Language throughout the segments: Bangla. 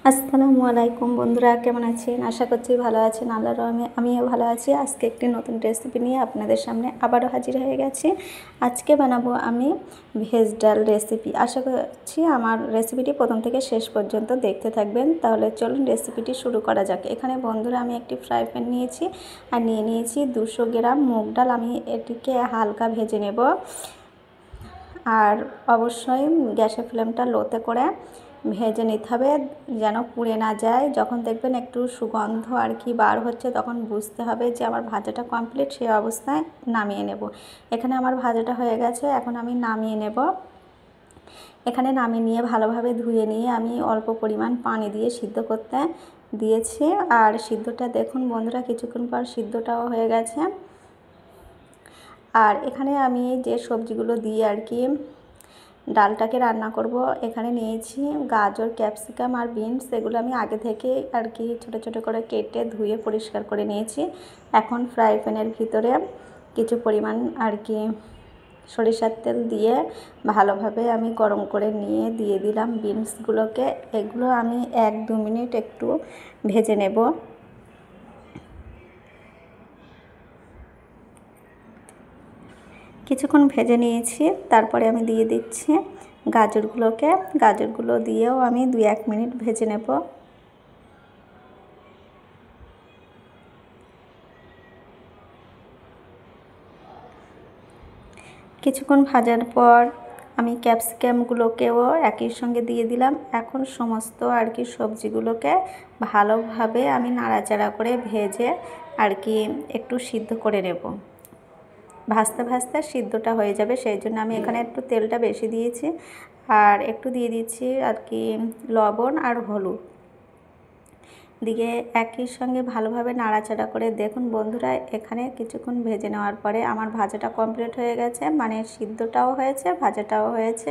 আসসালামু আলাইকুম বন্ধুরা, কেমন আছেন? আশা করছি ভালো আছেন। আল্লাহর রহমতে আমিও ভালো আছি। আজকে একটি নতুন রেসিপি নিয়ে আপনাদের সামনে আবারও হাজির হয়ে গেছি। আজকে বানাবো আমি ভেজ ডাল রেসিপি। আশা করছি আমার রেসিপিটি প্রথম থেকে শেষ পর্যন্ত দেখতে থাকবেন। তাহলে চলুন রেসিপিটি শুরু করা যাক। এখানে বন্ধুরা আমি একটি ফ্রাই প্যান নিয়েছি আর নিয়ে নিয়েছি 200 গ্রাম মুগ ডাল। আমি এটিকে হালকা ভেজে নেব। আর অবশ্যই গ্যাসের ফ্লেমটা লোতে করে ভেজে নিতে হবে, যেন পুড়ে না যায়। যখন দেখবেন একটু সুগন্ধ আর কি বার হচ্ছে, তখন বুঝতে হবে যে আমার ভাজাটা কমপ্লিট। সেই অবস্থায় নামিয়ে নেব। এখানে আমার ভাজাটা হয়ে গেছে, এখন আমি নামিয়ে নেব। এখানে নামিয়ে নিয়ে ভালোভাবে ধুয়ে নিয়ে আমি অল্প পরিমাণ পানি দিয়ে সিদ্ধ করতে দিয়েছি। আর সিদ্ধটা দেখুন বন্ধুরা, কিছুক্ষণ পর সিদ্ধটাও হয়ে গেছে। আর এখানে আমি যে সবজিগুলো দিয়ে আর কি ডালটাকে রান্না করব, এখানে নিয়েছি গাজর, ক্যাপসিকাম আর বিনস। এগুলো আমি আগে থেকে আর কি ছোটো ছোটো করে কেটে ধুয়ে পরিষ্কার করে নিয়েছি। এখন ফ্রাই প্যানের ভিতরে কিছু পরিমাণ আর কি সরিষার তেল দিয়ে ভালোভাবে আমি গরম করে নিয়ে দিয়ে দিলাম বিনসগুলোকে। এগুলো আমি 1-2 মিনিট একটু ভেজে নেব। কিছুক্ষণ ভেজে নিয়েছি, তারপরে আমি দিয়ে দিচ্ছি গাজরগুলোকে। গাজরগুলো দিয়েও আমি 2-1 মিনিট ভেজে নেব। কিছুক্ষণ ভাজার পর আমি ক্যাপসিকামগুলোকেও একই সঙ্গে দিয়ে দিলাম। এখন সমস্ত আর কি সবজিগুলোকে ভালোভাবে আমি নাড়াচাড়া করে ভেজে আর কি একটু সিদ্ধ করে নেব। ভাজতে ভাজতে সিদ্ধটা হয়ে যাবে, সেই জন্য আমি এখানে একটু তেলটা বেশি দিয়েছি। আর একটু দিয়ে দিচ্ছি আর কি লবণ আর হলুদ দিয়ে একই সঙ্গে ভালোভাবে নাড়াচাড়া করে দেখুন বন্ধুরা, এখানে কিছুক্ষণ ভেজে নেওয়ার পরে আমার ভাজাটা কমপ্লিট হয়ে গেছে। মানে সিদ্ধটাও হয়েছে, ভাজাটাও হয়েছে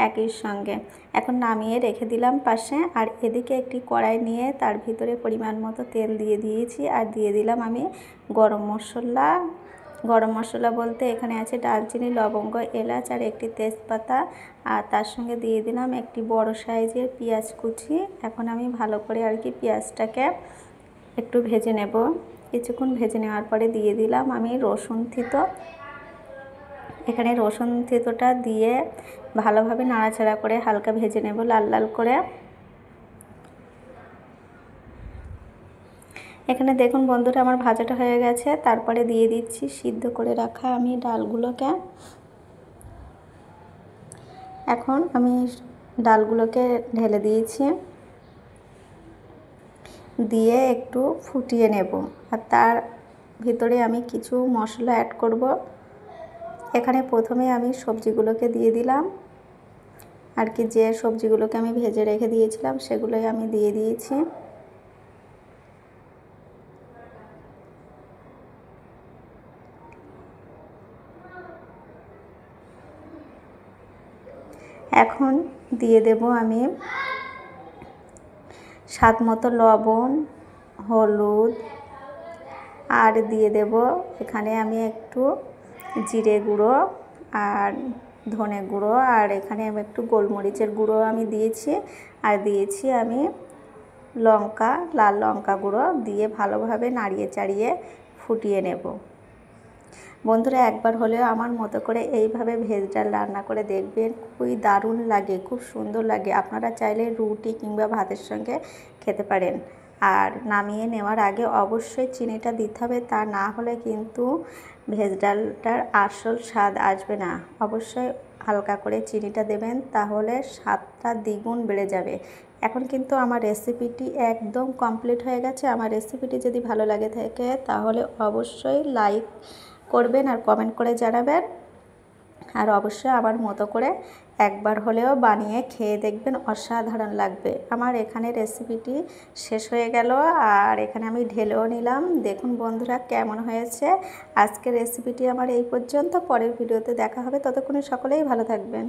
একই সঙ্গে। এখন নামিয়ে রেখে দিলাম পাশে। আর এদিকে একটি কড়াই নিয়ে তার ভিতরে পরিমাণ মতো তেল দিয়ে দিয়েছি। আর দিয়ে দিলাম আমি গরম মশলা। গরম মশলা বলতে এখানে আছে দারচিনি, লবঙ্গ, এলাচ আর একটি তেজপাতা। আর তার সঙ্গে দিয়ে দিলাম একটি বড় সাইজের পেঁয়াজ কুচি। এখন আমি ভালো করে আর কি পেঁয়াজটাকে একটু ভেজে নেব। কিছুক্ষণ ভেজে নেওয়ার পরে দিয়ে দিলাম আমি রসুন থিতো। এখানে রসুন থিতোটা দিয়ে ভালোভাবে নাড়াচাড়া করে হালকা ভেজে নেব লাল লাল করে। এখানে দেখুন বন্ধুরা, আমার ভাজাটা হয়ে গেছে। তারপরে দিয়ে দিচ্ছি সিদ্ধ করে রাখা আমি ডালগুলোকে। এখন আমি ডালগুলোকে ঢেলে দিয়েছি, দিয়ে একটু ফুটিয়ে নেব। আর তার ভিতরে আমি কিছু মশলা অ্যাড করব। এখানে প্রথমে আমি সবজিগুলোকে দিয়ে দিলাম আর কি, যে সবজিগুলোকে আমি ভেজে রেখে দিয়েছিলাম সেগুলোই আমি দিয়ে দিয়েছি। এখন দিয়ে দেব আমি স্বাদ মতো লবণ, হলুদ, আর দিয়ে দেব এখানে আমি একটু জিরে গুঁড়ো আর ধনে গুঁড়ো, আর এখানে আমি একটু গোলমরিচের গুঁড়ো আমি দিয়েছি। আর দিয়েছি আমি লঙ্কা, লাল লঙ্কা গুঁড়ো দিয়ে ভালোভাবে নাড়িয়ে চাড়িয়ে ফুটিয়ে নেব। বন্ধুরা, একবার হলেও আমার মতো করে এইভাবে ভেজ ডাল রান্না করে দেখবেন, খুবই দারুণ লাগে, খুব সুন্দর লাগে। আপনারা চাইলে রুটি কিংবা ভাতের সঙ্গে খেতে পারেন। আর নামিয়ে নেওয়ার আগে অবশ্যই চিনিটা দিতে হবে, তা না হলে কিন্তু ভেজ ডালটার আসল স্বাদ আসবে না। অবশ্যই হালকা করে চিনিটা দেবেন, তাহলে স্বাদটা দ্বিগুণ বেড়ে যাবে। এখন কিন্তু আমার রেসিপিটি একদম কমপ্লিট হয়ে গেছে। আমার রেসিপিটি যদি ভালো লাগে থাকে তাহলে অবশ্যই লাইক করবেন আর কমেন্ট করে জানাবেন। আর অবশ্যই আমার মতো করে একবার হলেও বানিয়ে খেয়ে দেখবেন, অসাধারণ লাগবে। আমার এখানে রেসিপিটি শেষ হয়ে গেল, আর এখানে আমি ঢেলেও নিলাম। দেখুন বন্ধুরা কেমন হয়েছে। আজকের রেসিপিটি আমার এই পর্যন্ত। পরের ভিডিওতে দেখা হবে, ততক্ষণে সকলেই ভালো থাকবেন।